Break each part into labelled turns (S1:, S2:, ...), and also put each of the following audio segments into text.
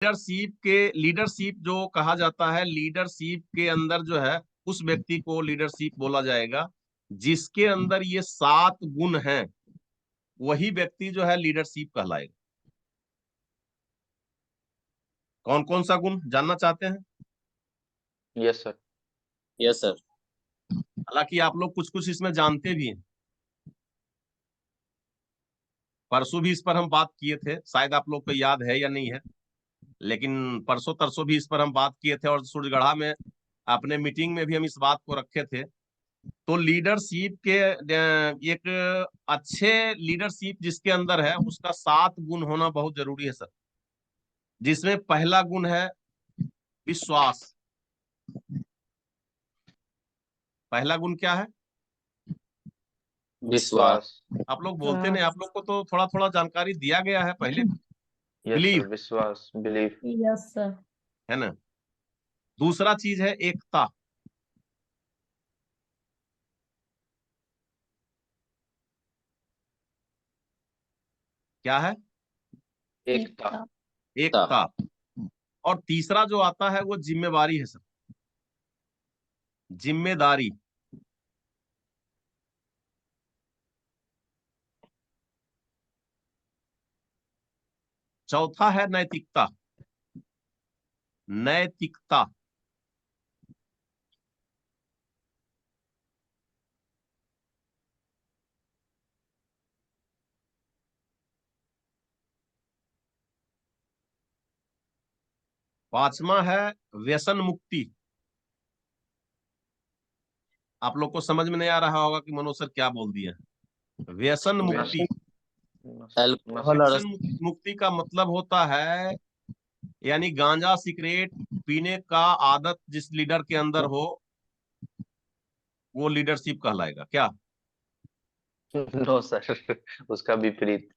S1: Leadership जो कहा जाता है, लीडरशिप के अंदर जो है उस व्यक्ति को लीडरशिप बोला जाएगा जिसके अंदर ये 7 गुण हैं, वही व्यक्ति जो है लीडरशिप कहलाएगा। कौन कौन सा गुण जानना चाहते हैं?
S2: Yes sir.
S3: Yes sir.
S1: हालांकि आप लोग कुछ कुछ इसमें जानते भी हैं, परसों भी इस पर हम बात किए थे, शायद आप लोग को याद है या नहीं है, लेकिन परसों तरसों भी इस पर हम बात किए थे और सूरजगढ़ा में अपने मीटिंग में भी हम इस बात को रखे थे। तो लीडरशिप के एक अच्छे लीडरशिप जिसके अंदर है उसका 7 गुण होना बहुत जरूरी है सर, जिसमें पहला गुण है विश्वास। पहला गुण क्या है?
S2: विश्वास।
S1: आप लोग बोलते नहीं, आप लोग को तो थोड़ा थोड़ा जानकारी दिया गया है पहले।
S2: यस
S1: बिलीव
S2: सर, विश्वास, बिलीफ।
S4: Yes sir.
S1: है ना। दूसरा चीज है एकता। क्या है?
S2: एकता।
S1: एकता। और तीसरा जो आता है वो जिम्मेवारी है सर, जिम्मेदारी। चौथा है नैतिकता। नैतिकता। पांचवा है व्यसन मुक्ति। आप लोग को समझ में नहीं आ रहा होगा कि मनोज सर क्या बोल दिया। व्यसन मुक्ति।
S3: अल्कोहल और
S1: व्यसन मुक्ति का मतलब होता है यानी गांजा सिगरेट पीने का आदत जिस लीडर के अंदर हो वो लीडरशिप कहलाएगा। क्या?
S2: नो सर, उसका विपरीत।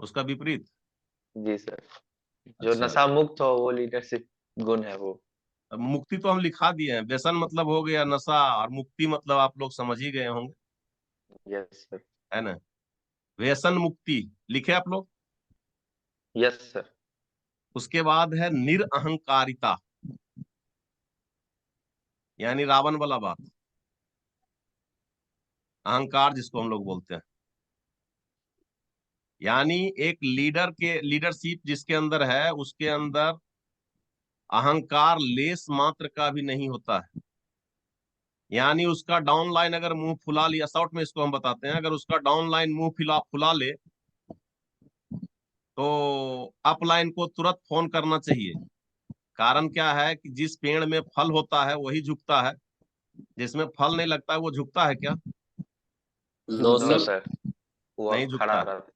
S1: उसका विपरीत।
S2: जी सर, जो
S1: अच्छा,
S2: नशा मुक्त हो वो लीडरशिप गुण है वो।
S1: अब मुक्ति तो हम लिखा दिए हैं, व्यसन मतलब हो गया नशा और मुक्ति मतलब आप लोग समझ ही गए होंगे,
S2: यस सर।
S1: है ना। व्यसन मुक्ति लिखे आप लोग।
S2: Yes sir.
S1: उसके बाद है निरअहंकारिता, यानी रावण वाला बात, अहंकार जिसको हम लोग बोलते हैं। यानी एक लीडर के लीडरशिप जिसके अंदर है उसके अंदर अहंकार लेस मात्र का भी नहीं होता है। यानी उसका डाउन लाइन अगर मुंह फुला लिया, शॉर्ट में इसको हम बताते हैं, अगर उसका डाउन लाइन मुंह फुला फुला ले तो अप लाइन को तुरंत फोन करना चाहिए। कारण क्या है कि जिस पेड़ में फल होता है वही झुकता है, जिसमें फल नहीं लगता है वो झुकता है क्या?
S3: No
S2: no
S3: sir.
S2: सर, वो
S1: नहीं
S2: खड़ा
S1: झुकता।
S2: रहता।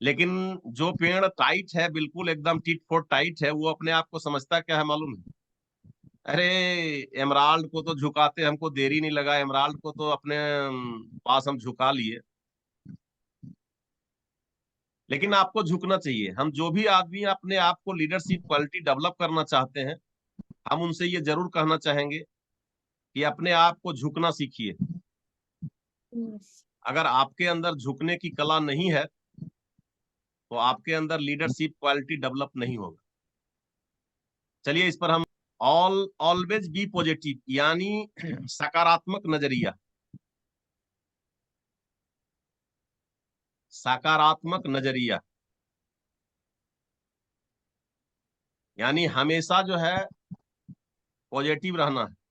S1: लेकिन जो पेड़ टाइट है, बिल्कुल एकदम टिट फॉर टाइट है, वो अपने आप को समझता क्या है मालूम है? अरे एमराल्ड को तो झुकाते हमको देरी नहीं लगा, एमराल्ड को तो अपने पास हम झुका लिए। लेकिन आपको झुकना चाहिए। हम जो भी आदमी अपने आप को लीडरशिप क्वालिटी डेवलप करना चाहते हैं, हम उनसे ये जरूर कहना चाहेंगे कि अपने आप को झुकना सीखिए। अगर आपके अंदर झुकने की कला नहीं है तो आपके अंदर लीडरशिप क्वालिटी डेवलप नहीं होगा। चलिए इस पर हम ऑलवेज बी पॉजिटिव, यानी सकारात्मक नजरिया। सकारात्मक नजरिया यानी हमेशा जो है पॉजिटिव रहना है।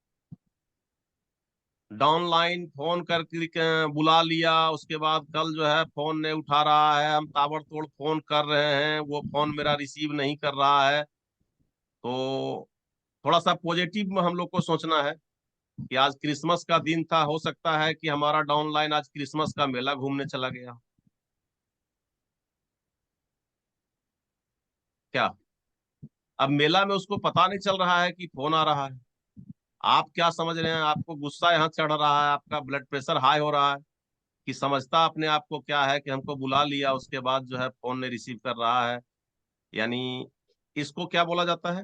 S1: डाउन लाइन फोन करके बुला लिया, उसके बाद कल जो है फोन नहीं उठा रहा है, हम ताबड़तोड़ फोन कर रहे हैं, वो फोन मेरा रिसीव नहीं कर रहा है, तो थोड़ा सा पॉजिटिव में हम लोग को सोचना है कि आज क्रिसमस का दिन था, हो सकता है कि हमारा डाउन लाइन आज क्रिसमस का मेला घूमने चला गया। क्या? अब मेला में उसको पता नहीं चल रहा है कि फोन आ रहा है। आप क्या समझ रहे हैं? आपको गुस्सा यहाँ चढ़ रहा है, आपका ब्लड प्रेशर हाई हो रहा है, कि समझता अपने आप को क्या है कि हमको बुला लिया उसके बाद जो है फोन नहीं रिसीव कर रहा है। यानी इसको क्या बोला जाता है?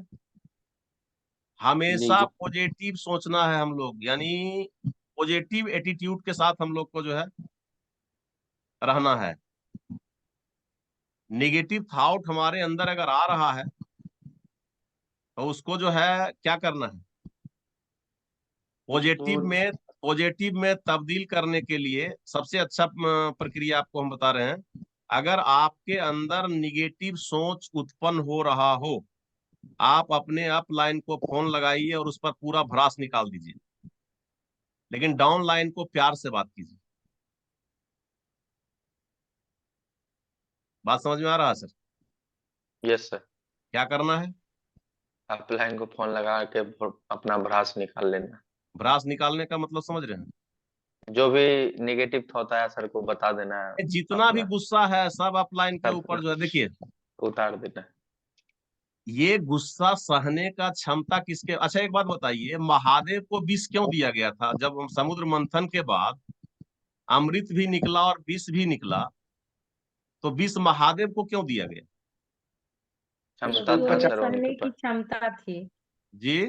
S1: हमेशा पॉजिटिव सोचना है हम लोग, यानी पॉजिटिव एटीट्यूड के साथ हम लोग को जो है रहना है। निगेटिव थॉट हमारे अंदर अगर आ रहा है तो उसको जो है क्या करना है, पॉजिटिव में तब्दील करने के लिए सबसे अच्छा प्रक्रिया आपको हम बता रहे हैं। अगर आपके अंदर निगेटिव सोच उत्पन्न हो रहा हो, आप अपने अपलाइन को फोन लगाइए और उस पर पूरा भड़ास निकाल दीजिए, लेकिन डाउन लाइन को प्यार से बात कीजिए। बात समझ में आ रहा है सर?
S2: Yes sir.
S1: क्या करना है?
S2: अपलाइन को फोन लगा के अपना भड़ास निकाल लेना।
S1: भड़ास निकालने का मतलब समझ रहे हैं?
S2: जो भी निगेटिव थॉट आया सर को बता देना है,
S1: जितना भी
S2: अपना
S1: गुस्सा है सब अपलाइन के
S2: सब
S1: ऊपर जो है, देखिए
S2: उतार देना है।
S1: ये गुस्सा सहने का क्षमता किसके, अच्छा एक बात बताइए, महादेव को विष क्यों दिया गया था? जब समुद्र मंथन के बाद अमृत भी निकला और विष भी निकला, तो विष महादेव को क्यों दिया गया?
S2: क्षमता
S4: क्योंकि
S2: था
S4: उन्हें
S2: सर उनके
S4: सहने की
S2: पास।
S4: क्षमता थी।
S1: जी,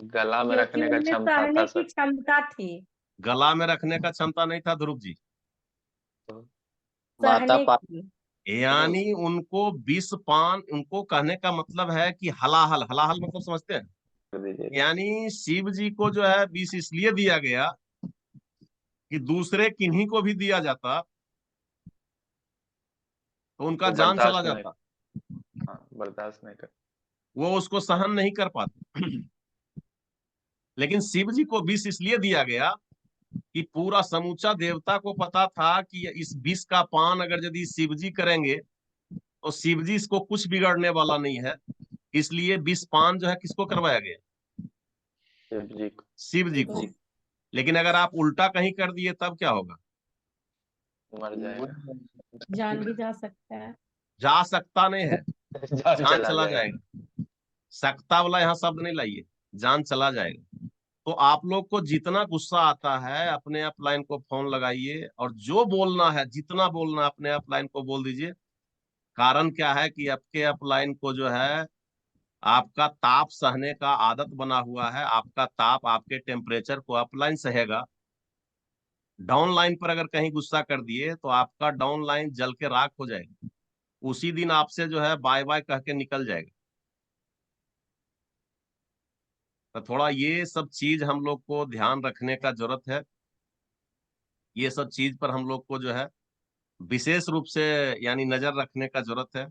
S2: गला में
S4: क्योंकि
S2: रखने का
S4: उनमें
S2: क्षमता
S4: सहने
S2: था
S4: की
S2: सर।
S4: क्षमता थी।
S1: गला में रखने का क्षमता नहीं था ध्रुव जी।
S3: माता
S4: सहने
S3: पा
S4: की।
S1: यानी उनको विष पान, उनको कहने का मतलब है कि हलाहल, हलाहल मतलब समझते हैं?
S2: कर दीजिए।
S1: यानी शिव जी को जो है विष इसलिए दिया गया कि दूसरे किन्हीं को भी दिया जाता तो उनका
S2: तो
S1: जान चला
S2: बर्दाश्त नहीं,
S1: जाता,
S2: हाँ बर्दाश्त नहीं कर।
S1: वो उसको सहन नहीं कर पाते। लेकिन शिव जी को विष इसलिए दिया गया कि पूरा समूचा देवता को पता था कि इस विष का पान अगर यदि शिव जी करेंगे तो शिव जी इसको कुछ बिगड़ने वाला नहीं है, इसलिए विष पान जो है किसको करवाया गया?
S2: शिव जी को।
S1: शिव जी को। लेकिन अगर आप उल्टा कहीं कर दिए तब क्या होगा?
S2: मर जाएगा।
S4: जान भी जा सकता है।
S1: जा सकता नहीं है,
S2: जान
S1: जान चला
S2: जाएगा।
S1: जाएगा। सकता वाला यहाँ शब्द नहीं लाइए, जान चला जाएगा। तो आप लोग को जितना गुस्सा आता है अपने अपलाइन को फोन लगाइए और जो बोलना है, जितना बोलना है अपने अपलाइन को बोल दीजिए। कारण क्या है कि आपके अपलाइन को जो है आपका ताप सहने का आदत बना हुआ है, आपका ताप, आपके टेम्परेचर को अपलाइन सहेगा। डाउन लाइन पर अगर कहीं गुस्सा कर दिए तो आपका डाउन लाइन जल के राख हो जाएगा, उसी दिन आपसे जो है बाय बाय कह के निकल जाएगा। तो थोड़ा ये सब चीज हम लोग को ध्यान रखने का जरूरत है। ये सब चीज पर हम लोग को जो है विशेष रूप से यानी नजर रखने का जरूरत है।